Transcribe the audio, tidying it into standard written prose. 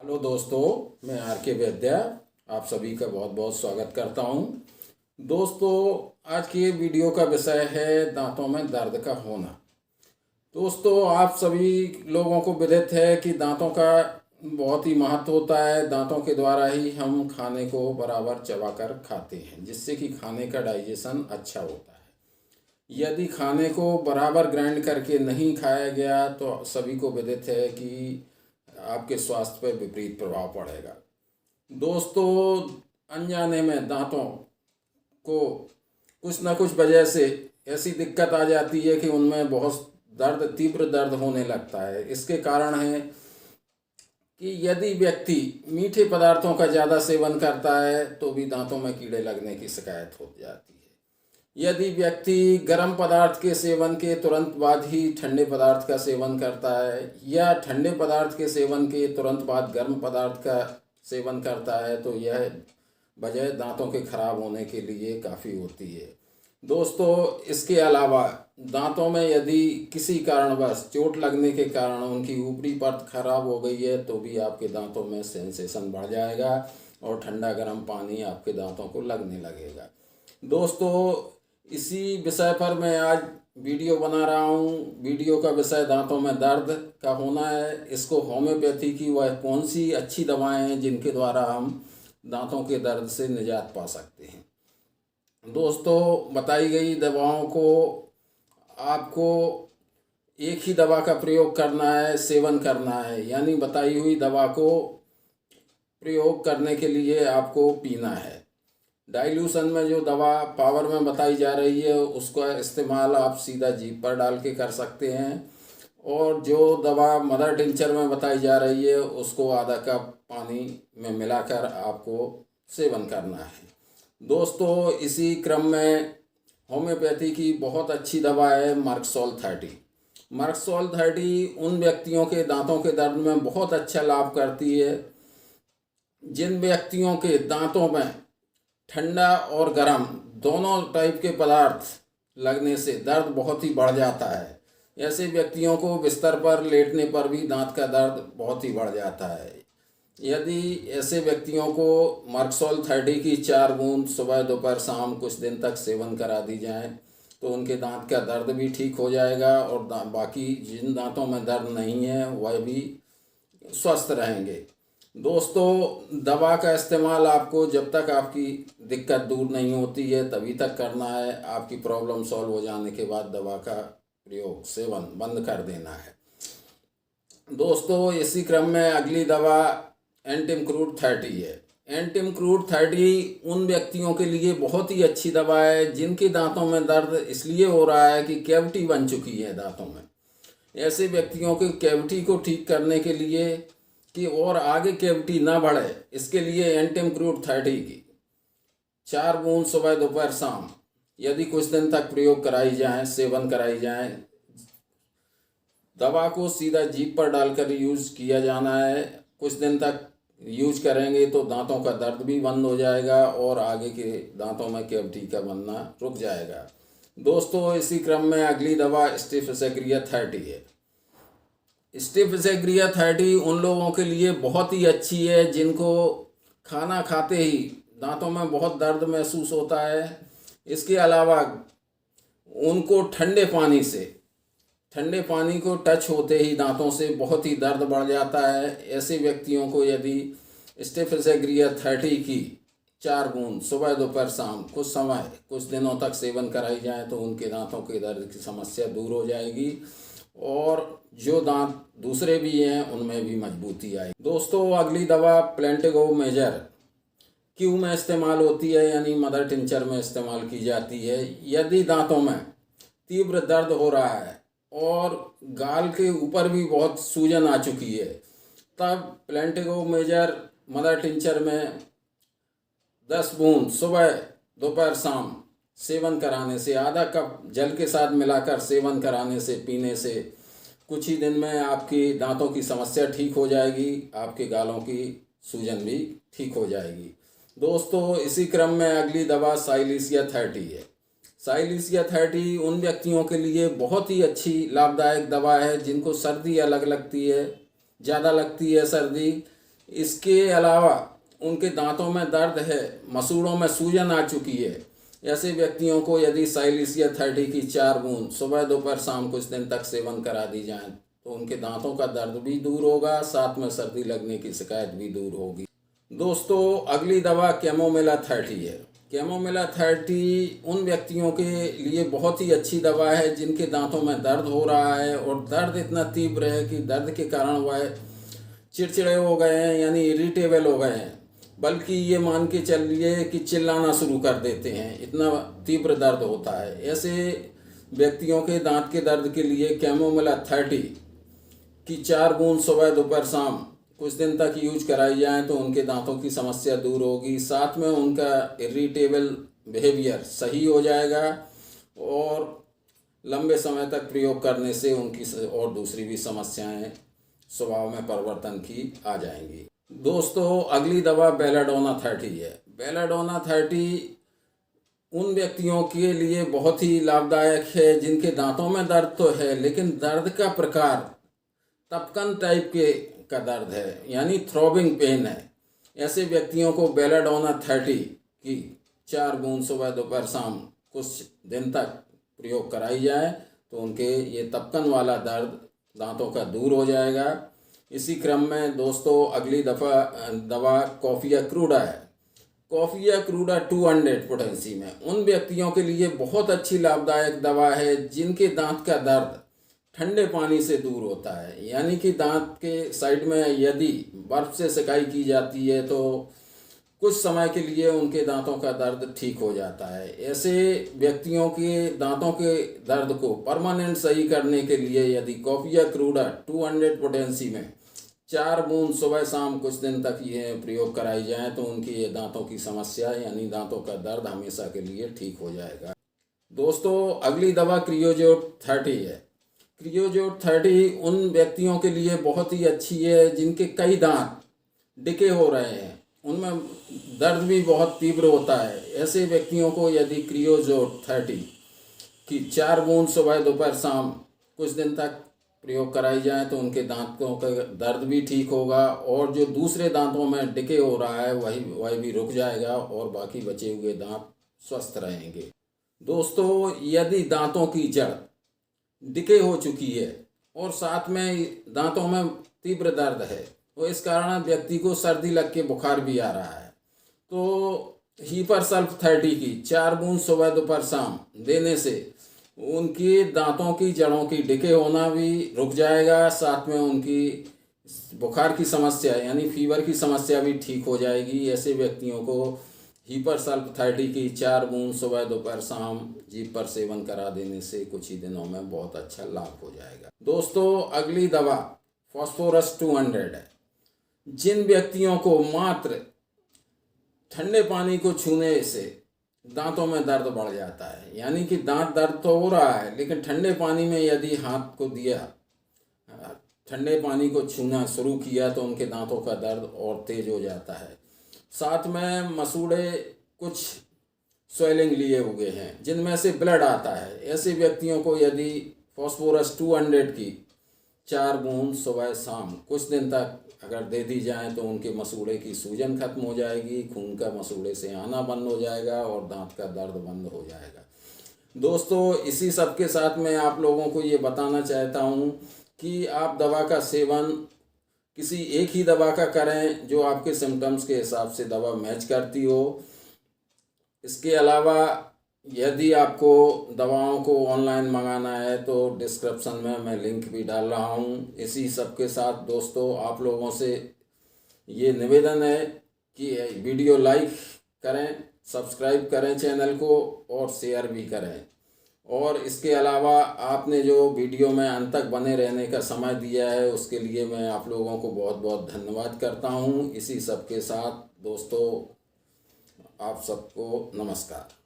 Hello दोस्तों, मैं are के वैद्या आप सभी का बहुत बहुत स्वागत करता हूं। दोस्तों, आज की वीडियो का विषय है दांतों में दर्द का होना। दोस्तों, आप सभी लोगों को विदित है कि दांतों का बहुत ही महत्व होता है। दांतों के द्वारा ही हम खाने को बराबर चबाकर खाते हैं, जिससे कि खाने का डाइजेशन अच्छा होता है। यदि खाने को बराबर ग्राइंड करके नहीं खाया गया तो सभी को विदित है कि आपके स्वास्थ्य पर विपरीत प्रभाव पड़ेगा। दोस्तों, अनजाने में दांतों को कुछ ना कुछ वजह से ऐसी दिक्कत आ जाती है कि उनमें बहुत तीव्र दर्द होने लगता है। इसके कारण है कि यदि व्यक्ति मीठे पदार्थों का ज़्यादा सेवन करता है तो भी दांतों में कीड़े लगने की शिकायत हो जाती है। यदि व्यक्ति गर्म पदार्थ के सेवन के तुरंत बाद ही ठंडे पदार्थ का सेवन करता है या ठंडे पदार्थ के सेवन के तुरंत बाद गर्म पदार्थ का सेवन करता है तो यह वजह दांतों के खराब होने के लिए काफ़ी होती है। दोस्तों, इसके अलावा दांतों में यदि किसी कारणवश चोट लगने के कारण उनकी ऊपरी परत खराब हो गई है तो भी आपके दांतों में सेंसेशन बढ़ जाएगा और ठंडा गर्म पानी आपके दांतों को लगने लगेगा। दोस्तों, इसी विषय पर मैं आज वीडियो बना रहा हूँ। वीडियो का विषय दांतों में दर्द का होना है। इसको होम्योपैथी की वह कौन सी अच्छी दवाएं हैं जिनके द्वारा हम दांतों के दर्द से निजात पा सकते हैं। दोस्तों, बताई गई दवाओं को आपको एक ही दवा का प्रयोग करना है, सेवन करना है। यानी बताई हुई दवा को प्रयोग करने के लिए आपको पीना है। डाइल्यूशन में जो दवा पावर में बताई जा रही है उसका इस्तेमाल आप सीधा जीभ पर डाल के कर सकते हैं, और जो दवा मदर टिंचर में बताई जा रही है उसको आधा कप पानी में मिलाकर आपको सेवन करना है। दोस्तों, इसी क्रम में होम्योपैथी की बहुत अच्छी दवा है मर्कसोल 30। मर्कसोल 30 उन व्यक्तियों के दांतों के दर्द में बहुत अच्छा लाभ करती है जिन व्यक्तियों के दांतों में ठंडा और गर्म दोनों टाइप के पदार्थ लगने से दर्द बहुत ही बढ़ जाता है। ऐसे व्यक्तियों को बिस्तर पर लेटने पर भी दांत का दर्द बहुत ही बढ़ जाता है। यदि ऐसे व्यक्तियों को मर्कसोल 30 की 4 बूंद सुबह दोपहर शाम कुछ दिन तक सेवन करा दी जाए तो उनके दांत का दर्द भी ठीक हो जाएगा और बाकी जिन दांतों में दर्द नहीं है वह भी स्वस्थ रहेंगे। दोस्तों, दवा का इस्तेमाल आपको जब तक आपकी दिक्कत दूर नहीं होती है तभी तक करना है। आपकी प्रॉब्लम सॉल्व हो जाने के बाद दवा का प्रयोग सेवन बंद कर देना है। दोस्तों, इसी क्रम में अगली दवा एंटिमक्रूड 30 है। एंटिमक्रूड 30 उन व्यक्तियों के लिए बहुत ही अच्छी दवा है जिनके दांतों में दर्द इसलिए हो रहा है कि कैविटी बन चुकी है दांतों में। ऐसे व्यक्तियों के कैविटी को ठीक करने के लिए कि और आगे कैविटी ना बढ़े, इसके लिए एंटिमक्रूड 30 की 4 बूंद सुबह दोपहर शाम यदि कुछ दिन तक प्रयोग कराई जाए, सेवन कराई जाए, दवा को सीधा जीभ पर डालकर यूज किया जाना है। कुछ दिन तक यूज करेंगे तो दांतों का दर्द भी बंद हो जाएगा और आगे के दांतों में कैविटी का बनना रुक जाएगा। दोस्तों, इसी क्रम में अगली दवा स्टिफिसेग्रिया 30 है। स्टिफिसेग्रिया 30 उन लोगों के लिए बहुत ही अच्छी है जिनको खाना खाते ही दांतों में बहुत दर्द महसूस होता है। इसके अलावा उनको ठंडे पानी को टच होते ही दांतों से बहुत ही दर्द बढ़ जाता है। ऐसे व्यक्तियों को यदि स्टिफिसेग्रिया 30 की 4 बूंद सुबह दोपहर शाम कुछ दिनों तक सेवन कराई जाए तो उनके दांतों के दर्द की समस्या दूर हो जाएगी और जो दांत दूसरे भी हैं उनमें भी मजबूती आएगी। दोस्तों, अगली दवा प्लेंटिगो मेजर क्यू में इस्तेमाल होती है, यानी मदर टिंचर में इस्तेमाल की जाती है। यदि दांतों में तीव्र दर्द हो रहा है और गाल के ऊपर भी बहुत सूजन आ चुकी है तब प्लेंटिगो मेजर मदर टिंचर में 10 बूंद सुबह दोपहर शाम सेवन कराने से, आधा कप जल के साथ मिलाकर सेवन कराने से, पीने से कुछ ही दिन में आपकी दांतों की समस्या ठीक हो जाएगी, आपके गालों की सूजन भी ठीक हो जाएगी। दोस्तों, इसी क्रम में अगली दवा साइलिसिया 30 है। साइलिसिया 30 उन व्यक्तियों के लिए बहुत ही अच्छी लाभदायक दवा है जिनको सर्दी अलग लगती है, ज़्यादा लगती है सर्दी। इसके अलावा उनके दांतों में दर्द है, मसूड़ों में सूजन आ चुकी है, ऐसे व्यक्तियों को यदि साइलिसिया 30 की 4 बूंद सुबह दोपहर शाम कुछ दिन तक सेवन करा दी जाए तो उनके दांतों का दर्द भी दूर होगा, साथ में सर्दी लगने की शिकायत भी दूर होगी। दोस्तों, अगली दवा कैमोमिला 30 है। कैमोमिला 30 उन व्यक्तियों के लिए बहुत ही अच्छी दवा है जिनके दांतों में दर्द हो रहा है और दर्द इतना तीव्र है कि दर्द के कारण वह चिड़चिड़े हो गए हैं, यानी इरिटेबल हो गए हैं, बल्कि ये मान के चलिए कि चिल्लाना शुरू कर देते हैं, इतना तीव्र दर्द होता है। ऐसे व्यक्तियों के दांत के दर्द के लिए कैमोमिला 30 की 4 बूंद सुबह दोपहर शाम कुछ दिन तक यूज कराई जाए तो उनके दांतों की समस्या दूर होगी, साथ में उनका इरिटेबल बिहेवियर सही हो जाएगा और लंबे समय तक प्रयोग करने से उनकी और दूसरी भी समस्याएं स्वभाव में परिवर्तन की आ जाएंगी। दोस्तों, अगली दवा बेलाडोना 30 है। बेलाडोना 30 उन व्यक्तियों के लिए बहुत ही लाभदायक है जिनके दांतों में दर्द तो है लेकिन दर्द का प्रकार तपकन टाइप का दर्द है, यानी थ्रॉबिंग पेन है। ऐसे व्यक्तियों को बेलाडोना 30 की 4 बूंद सुबह दोपहर शाम कुछ दिन तक प्रयोग कराई जाए तो उनके ये तपकन वाला दर्द दांतों का दूर हो जाएगा। इसी क्रम में दोस्तों, अगली दवा कॉफिया क्रूडा है। कॉफिया क्रूडा 200 पोटेंसी में उन व्यक्तियों के लिए बहुत अच्छी लाभदायक दवा है जिनके दांत का दर्द ठंडे पानी से दूर होता है, यानी कि दांत के साइड में यदि बर्फ से सिकाई की जाती है तो कुछ समय के लिए उनके दांतों का दर्द ठीक हो जाता है। ऐसे व्यक्तियों के दांतों के दर्द को परमानेंट सही करने के लिए यदि कॉफिया क्रूडा 200 पोटेंसी में 4 बूंद सुबह शाम कुछ दिन तक ये प्रयोग कराई जाए तो उनकी ये दांतों की समस्या यानी दांतों का दर्द हमेशा के लिए ठीक हो जाएगा। दोस्तों, अगली दवा क्रियोजोट 30 है। क्रियोजोट 30 उन व्यक्तियों के लिए बहुत ही अच्छी है जिनके कई दांत डिके हो रहे हैं, उनमें दर्द भी बहुत तीव्र होता है। ऐसे व्यक्तियों को यदि क्रियोजोट 30 की 4 बूंद सुबह दोपहर शाम कुछ दिन तक प्रयोग कराई जाए तो उनके दांतों का दर्द भी ठीक होगा और जो दूसरे दांतों में डिके हो रहा है वही भी रुक जाएगा और बाकी बचे हुए दांत स्वस्थ रहेंगे। दोस्तों, यदि दांतों की जड़ डिके हो चुकी है और साथ में दांतों में तीव्र दर्द है तो इस कारण व्यक्ति को सर्दी लग के बुखार भी आ रहा है तो हीपर सल्फ 30 की 4 बूंद सुबह दोपहर शाम देने से उनकी दांतों की जड़ों की डिके होना भी रुक जाएगा, साथ में उनकी बुखार की समस्या यानी फीवर की समस्या भी ठीक हो जाएगी। ऐसे व्यक्तियों को हीपर सल्फ 30 की 4 बूंद सुबह दोपहर शाम जीभ पर सेवन करा देने से कुछ ही दिनों में बहुत अच्छा लाभ हो जाएगा। दोस्तों, अगली दवा फॉस्फोरस 200 है। जिन व्यक्तियों को मात्र ठंडे पानी को छूने से दांतों में दर्द बढ़ जाता है, यानी कि दांत दर्द तो हो रहा है लेकिन ठंडे पानी में यदि हाथ को दिया, ठंडे पानी को छूना शुरू किया तो उनके दांतों का दर्द और तेज हो जाता है। साथ में मसूड़े कुछ स्वेलिंग लिए हुए हैं जिनमें से ब्लड आता है। ऐसे व्यक्तियों को यदि फॉस्फोरस 200 की 4 बूंद सुबह शाम कुछ दिन तक अगर दे दी जाए तो उनके मसूड़े की सूजन खत्म हो जाएगी, खून का मसूड़े से आना बंद हो जाएगा और दांत का दर्द बंद हो जाएगा। दोस्तों, इसी सब के साथ मैं आप लोगों को ये बताना चाहता हूँ कि आप दवा का सेवन किसी एक ही दवा का करें जो आपके सिम्टम्स के हिसाब से दवा मैच करती हो। इसके अलावा यदि आपको दवाओं को ऑनलाइन मंगाना है तो डिस्क्रिप्शन में मैं लिंक भी डाल रहा हूँ। इसी सब के साथ दोस्तों, आप लोगों से ये निवेदन है कि वीडियो लाइक करें, सब्सक्राइब करें चैनल को और शेयर भी करें। और इसके अलावा आपने जो वीडियो में अंत तक बने रहने का समय दिया है उसके लिए मैं आप लोगों को बहुत बहुत धन्यवाद करता हूँ। इसी सब के साथ दोस्तों, आप सबको नमस्कार।